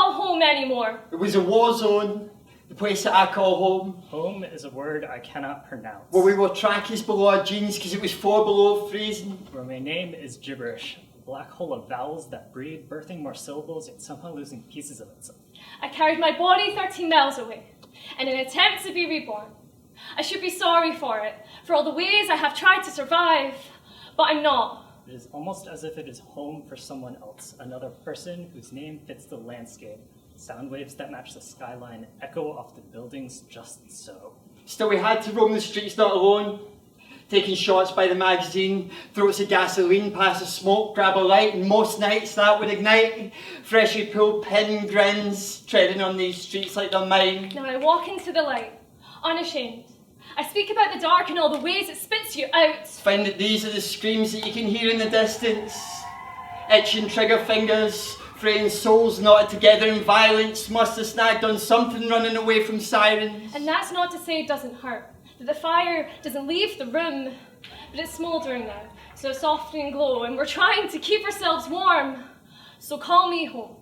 call home anymore. It was a war zone, the place that I call home. Home is a word I cannot pronounce. Where we wore trackies below our jeans because it was 4 below freezing. Where my name is gibberish, a black hole of vowels that breed, birthing more syllables yet somehow losing pieces of itself. I carried my body 13 miles away in an attempt to be reborn. I should be sorry for it, for all the ways I have tried to survive, but I'm not. It is almost as if it is home for someone else, another person whose name fits the landscape. Sound waves that match the skyline echo off the buildings just so. Still, we had to roam the streets not alone, taking shots by the magazine, throats of gasoline, pass the smoke, grab a light, and most nights that would ignite. Freshly pulled pin grins, treading on these streets like they're mine. Now I walk into the light, unashamed. I speak about the dark and all the ways it spits you out. Find that these are the screams that you can hear in the distance. Itching trigger fingers, fraying souls knotted together in violence, must have snagged on something running away from sirens. And that's not to say it doesn't hurt, that the fire doesn't leave the room, but it's smouldering now, so it's softening glow, and we're trying to keep ourselves warm. So call me home.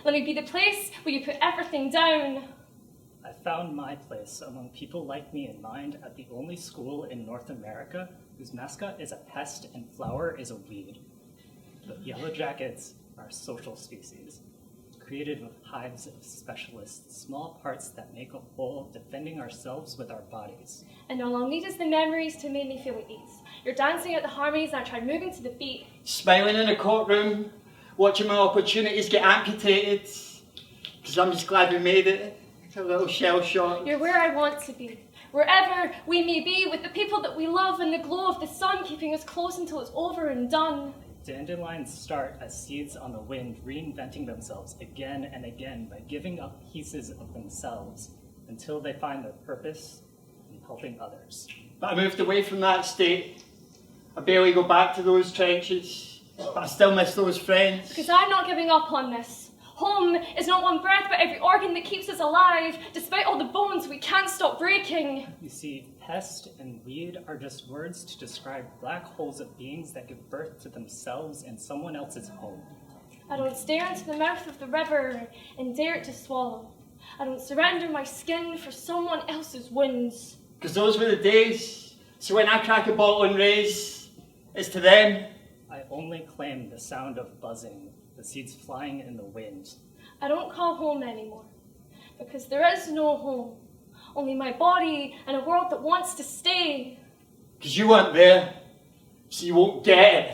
Let me be the place where you put everything down. I found my place among people like me in mind at the only school in North America whose mascot is a pest and flower is a weed. But yellow jackets are a social species, created with hives of specialists, small parts that make a whole, defending ourselves with our bodies. And all I'll need is the memories to make me feel at ease. You're dancing at the harmonies and I tried moving to the beat. Smiling in a courtroom, watching my opportunities get amputated, because I'm just glad we made it. It's a little shell shock. You're where I want to be, wherever we may be, with the people that we love and the glow of the sun keeping us close until it's over and done. Dandelions start as seeds on the wind, reinventing themselves again and again by giving up pieces of themselves until they find their purpose in helping others. But I moved away from that state. I barely go back to those trenches, but I still miss those friends. Because I'm not giving up on this. Home is not one breath, but every organ that keeps us alive. Despite all the bones we can't stop breaking. You see, pest and weed are just words to describe black holes of beings that give birth to themselves in someone else's home. I don't stare into the mouth of the river and dare it to swallow. I don't surrender my skin for someone else's wounds. Because those were the days. So when I crack a bottle and raise, it's to them. I only claim the sound of buzzing, the seeds flying in the wind. I don't call home anymore, because there is no home. Only my body and a world that wants to stay. Because you weren't there, so you won't get it.